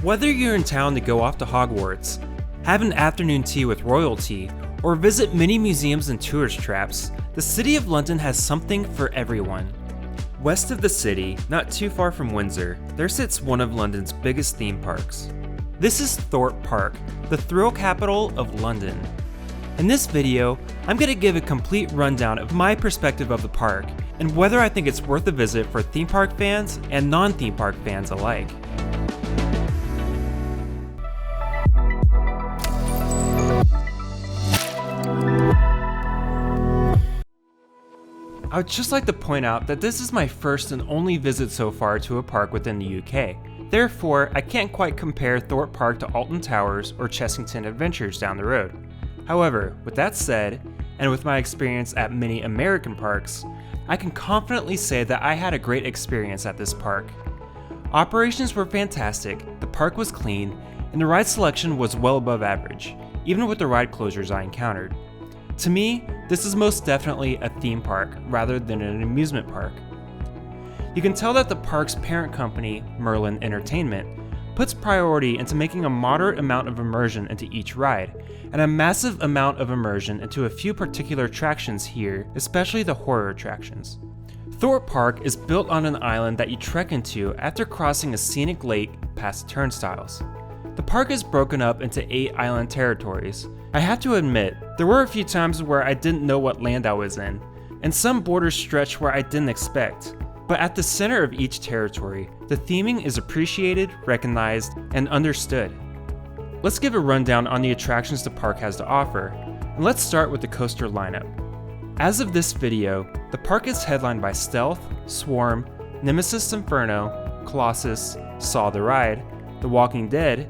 Whether you're in town to go off to Hogwarts, have an afternoon tea with royalty, or visit many museums and tourist traps, the City of London has something for everyone. West of the city, not too far from Windsor, there sits one of London's biggest theme parks. This is Thorpe Park, the thrill capital of London. In this video, I'm going to give a complete rundown of my perspective of the park, and whether I think it's worth a visit for theme park fans and non-theme park fans alike. I would just like to point out that this is my first and only visit so far to a park within the UK. Therefore, I can't quite compare Thorpe Park to Alton Towers or Chessington Adventures down the road. However, with that said, and with my experience at many American parks, I can confidently say that I had a great experience at this park. Operations were fantastic, the park was clean, and the ride selection was well above average, even with the ride closures I encountered. To me, this is most definitely a theme park rather than an amusement park. You can tell that the park's parent company, Merlin Entertainment, puts priority into making a moderate amount of immersion into each ride, and a massive amount of immersion into a few particular attractions here, especially the horror attractions. Thorpe Park is built on an island that you trek into after crossing a scenic lake past turnstiles. The park is broken up into 8 island territories. I have to admit, there were a few times where I didn't know what land I was in, and some borders stretched where I didn't expect. But at the center of each territory, the theming is appreciated, recognized, and understood. Let's give a rundown on the attractions the park has to offer, and let's start with the coaster lineup. As of this video, the park is headlined by Stealth, Swarm, Nemesis Inferno, Colossus, Saw the Ride, The Walking Dead,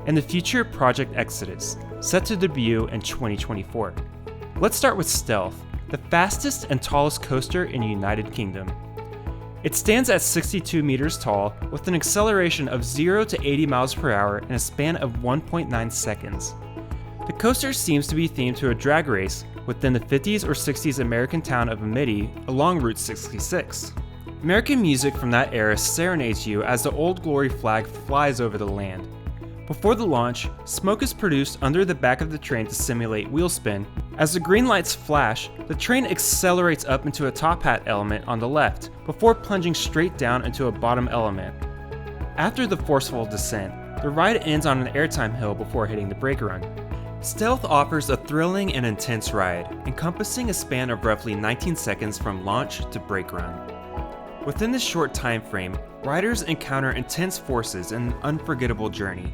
and the future Project Exodus, set to debut in 2024. Let's start with Stealth, the fastest and tallest coaster in the United Kingdom. It stands at 62 meters tall with an acceleration of 0 to 80 miles per hour in a span of 1.9 seconds. The coaster seems to be themed to a drag race within the 50s or 60s American town of Amity along Route 66. American music from that era serenades you as the Old Glory flag flies over the land. Before the launch, smoke is produced under the back of the train to simulate wheel spin. As the green lights flash, the train accelerates up into a top hat element on the left, before plunging straight down into a bottom element. After the forceful descent, the ride ends on an airtime hill before hitting the brake run. Stealth offers a thrilling and intense ride, encompassing a span of roughly 19 seconds from launch to brake run. Within this short time frame, riders encounter intense forces and an unforgettable journey.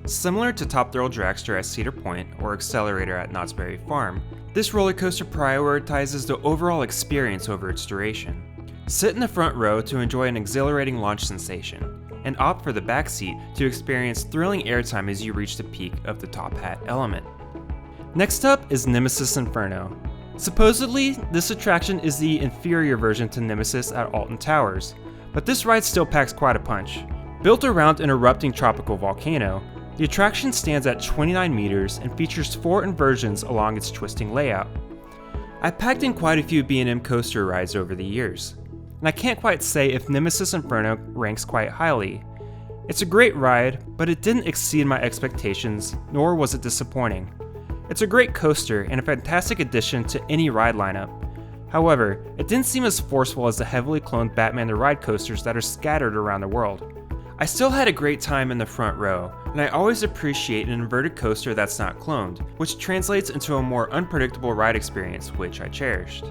Similar to Top Thrill Dragster at Cedar Point or Accelerator at Knott's Berry Farm, this roller coaster prioritizes the overall experience over its duration. Sit in the front row to enjoy an exhilarating launch sensation, and opt for the back seat to experience thrilling airtime as you reach the peak of the top hat element. Next up is Nemesis Inferno. Supposedly, this attraction is the inferior version to Nemesis at Alton Towers, but this ride still packs quite a punch. Built around an erupting tropical volcano, the attraction stands at 29 meters and features 4 inversions along its twisting layout. I packed in quite a few B&M coaster rides over the years, and I can't quite say if Nemesis Inferno ranks quite highly. It's a great ride, but it didn't exceed my expectations, nor was it disappointing. It's a great coaster and a fantastic addition to any ride lineup. However, it didn't seem as forceful as the heavily cloned Batman the Ride coasters that are scattered around the world. I still had a great time in the front row, and I always appreciate an inverted coaster that's not cloned, which translates into a more unpredictable ride experience, which I cherished.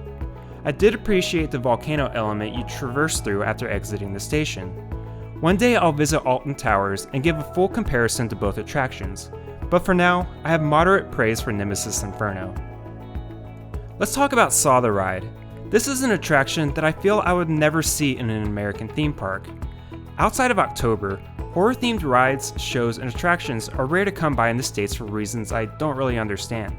I did appreciate the volcano element you traverse through after exiting the station. One day I'll visit Alton Towers and give a full comparison to both attractions, but for now, I have moderate praise for Nemesis Inferno. Let's talk about Saw the Ride. This is an attraction that I feel I would never see in an American theme park. Outside of October, horror-themed rides, shows, and attractions are rare to come by in the States for reasons I don't really understand.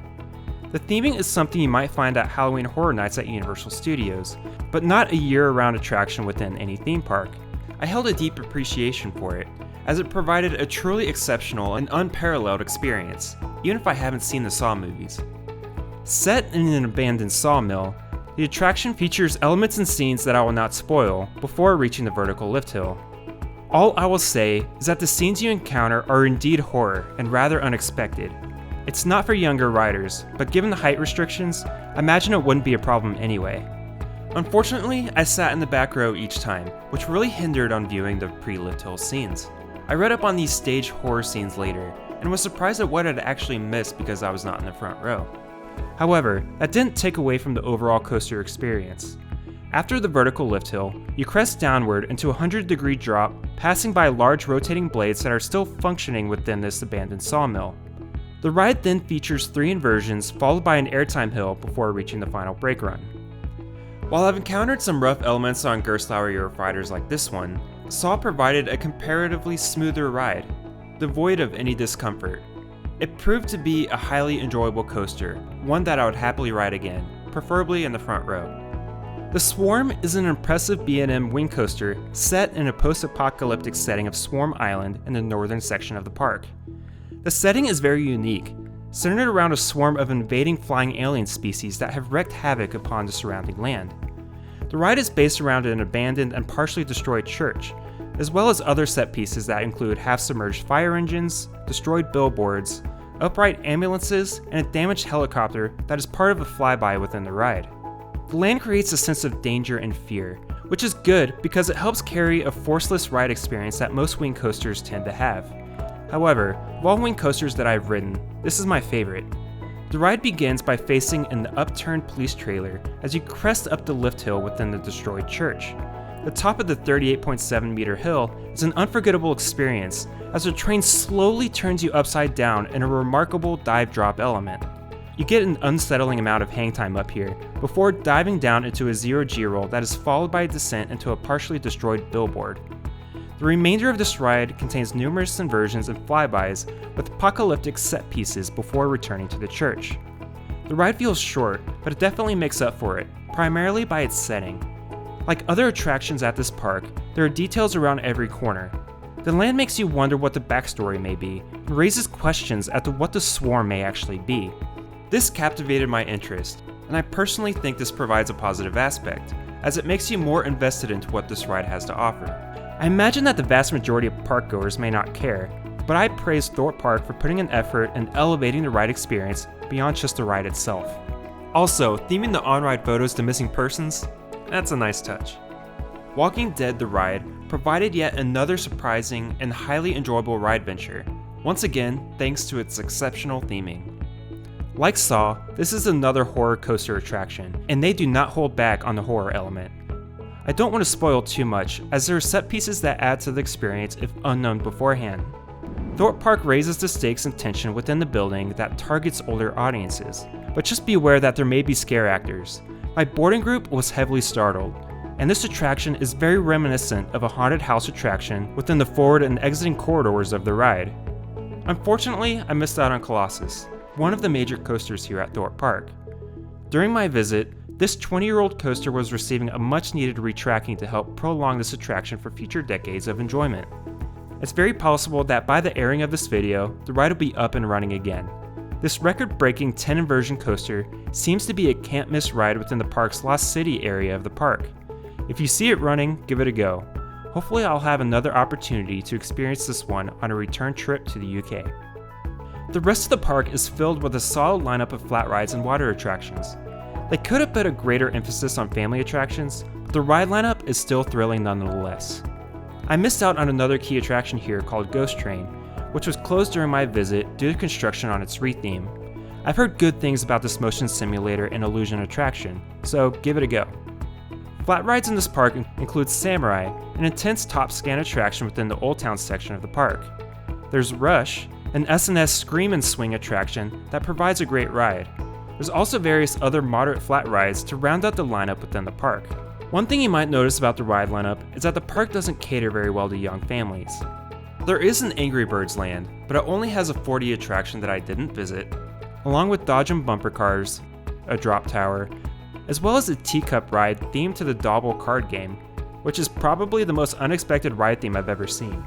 The theming is something you might find at Halloween Horror Nights at Universal Studios, but not a year-round attraction within any theme park. I held a deep appreciation for it, as it provided a truly exceptional and unparalleled experience, even if I haven't seen the Saw movies. Set in an abandoned sawmill, the attraction features elements and scenes that I will not spoil before reaching the vertical lift hill. All I will say is that the scenes you encounter are indeed horror and rather unexpected. It's not for younger riders, but given the height restrictions, I imagine it wouldn't be a problem anyway. Unfortunately, I sat in the back row each time, which really hindered on viewing the pre-lift hill scenes. I read up on these staged horror scenes later, and was surprised at what I'd actually missed because I was not in the front row. However, that didn't take away from the overall coaster experience. After the vertical lift hill, you crest downward into a 100-degree drop, passing by large rotating blades that are still functioning within this abandoned sawmill. The ride then features 3 inversions followed by an airtime hill before reaching the final brake run. While I've encountered some rough elements on Gerstlauer Europe riders like this one, Saw provided a comparatively smoother ride, devoid of any discomfort. It proved to be a highly enjoyable coaster, one that I would happily ride again, preferably in the front row. The Swarm is an impressive B&M wing coaster set in a post-apocalyptic setting of Swarm Island in the northern section of the park. The setting is very unique, centered around a swarm of invading flying alien species that have wreaked havoc upon the surrounding land. The ride is based around an abandoned and partially destroyed church, as well as other set pieces that include half-submerged fire engines, destroyed billboards, upright ambulances, and a damaged helicopter that is part of a flyby within the ride. The land creates a sense of danger and fear, which is good because it helps carry a forceless ride experience that most wing coasters tend to have. However, of all wing coasters that I've ridden, this is my favorite. The ride begins by facing an upturned police trailer as you crest up the lift hill within the destroyed church. The top of the 38.7 meter hill is an unforgettable experience as the train slowly turns you upside down in a remarkable dive drop element. You get an unsettling amount of hang time up here before diving down into a zero-G roll that is followed by a descent into a partially destroyed billboard. The remainder of this ride contains numerous inversions and flybys with apocalyptic set pieces before returning to the church. The ride feels short, but it definitely makes up for it, primarily by its setting. Like other attractions at this park, there are details around every corner. The land makes you wonder what the backstory may be, and raises questions as to what the Swarm may actually be. This captivated my interest, and I personally think this provides a positive aspect, as it makes you more invested into what this ride has to offer. I imagine that the vast majority of parkgoers may not care, but I praise Thorpe Park for putting an effort in elevating the ride experience beyond just the ride itself. Also, theming the on-ride photos to missing persons, that's a nice touch. Walking Dead the Ride provided yet another surprising and highly enjoyable ride venture, once again thanks to its exceptional theming. Like Saw, this is another horror coaster attraction, and they do not hold back on the horror element. I don't want to spoil too much, as there are set pieces that add to the experience if unknown beforehand. Thorpe Park raises the stakes and tension within the building that targets older audiences, but just be aware that there may be scare actors. My boarding group was heavily startled, and this attraction is very reminiscent of a haunted house attraction within the forward and exiting corridors of the ride. Unfortunately, I missed out on Colossus, one of the major coasters here at Thorpe Park. During my visit, this 20-year-old coaster was receiving a much-needed retracking to help prolong this attraction for future decades of enjoyment. It's very possible that by the airing of this video, the ride will be up and running again. This record-breaking 10 inversion coaster seems to be a can't-miss ride within the park's Lost City area of the park. If you see it running, give it a go. Hopefully I'll have another opportunity to experience this one on a return trip to the UK. The rest of the park is filled with a solid lineup of flat rides and water attractions. They could have put a greater emphasis on family attractions, but the ride lineup is still thrilling nonetheless. I missed out on another key attraction here called Ghost Train, which was closed during my visit due to construction on its re-theme. I've heard good things about this motion simulator and illusion attraction, so give it a go. Flat rides in this park include Samurai, an intense top scan attraction within the Old Town section of the park. There's Rush, an S&S Scream and Swing attraction that provides a great ride. There's also various other moderate flat rides to round out the lineup within the park. One thing you might notice about the ride lineup is that the park doesn't cater very well to young families. There is an Angry Birds land, but it only has a 4D attraction that I didn't visit, along with Dodge and Bumper Cars, a drop tower, as well as a teacup ride themed to the Dobble card game, which is probably the most unexpected ride theme I've ever seen.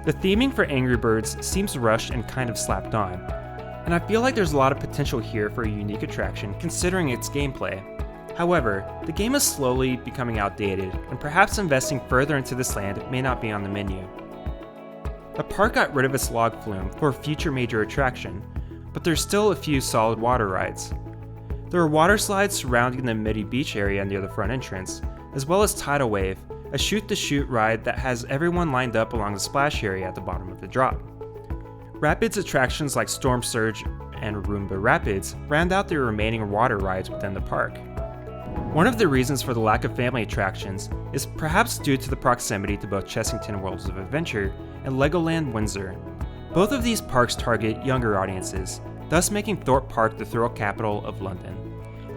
The theming for Angry Birds seems rushed and kind of slapped on, and I feel like there's a lot of potential here for a unique attraction considering its gameplay. However, the game is slowly becoming outdated, and perhaps investing further into this land may not be on the menu. The park got rid of its log flume for a future major attraction, but there's still a few solid water rides. There are water slides surrounding the Midi Beach area near the front entrance, as well as Tidal Wave, a shoot-to-shoot ride that has everyone lined up along the splash area at the bottom of the drop. Rapids attractions like Storm Surge and Roomba Rapids round out the remaining water rides within the park. One of the reasons for the lack of family attractions is perhaps due to the proximity to both Chessington Worlds of Adventure and Legoland Windsor. Both of these parks target younger audiences, thus making Thorpe Park the thrill capital of London.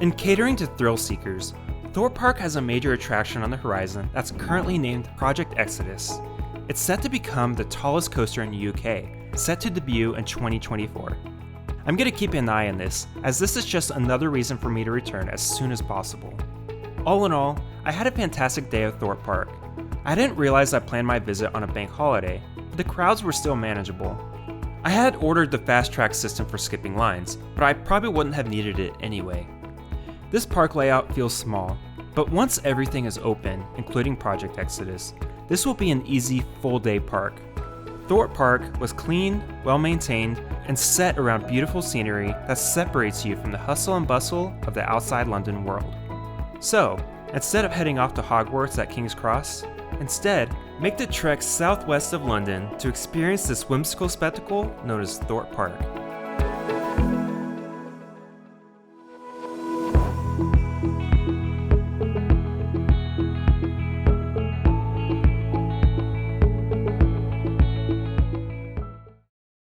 In catering to thrill seekers, Thorpe Park has a major attraction on the horizon that's currently named Project Exodus. It's set to become the tallest coaster in the UK, set to debut in 2024. I'm going to keep an eye on this, as this is just another reason for me to return as soon as possible. All in all, I had a fantastic day at Thorpe Park. I didn't realize I planned my visit on a bank holiday, but the crowds were still manageable. I had ordered the fast track system for skipping lines, but I probably wouldn't have needed it anyway. This park layout feels small, but once everything is open, including Project Exodus, this will be an easy full-day park. Thorpe Park was clean, well-maintained, and set around beautiful scenery that separates you from the hustle and bustle of the outside London world. So, instead of heading off to Hogwarts at King's Cross, instead, make the trek southwest of London to experience this whimsical spectacle known as Thorpe Park.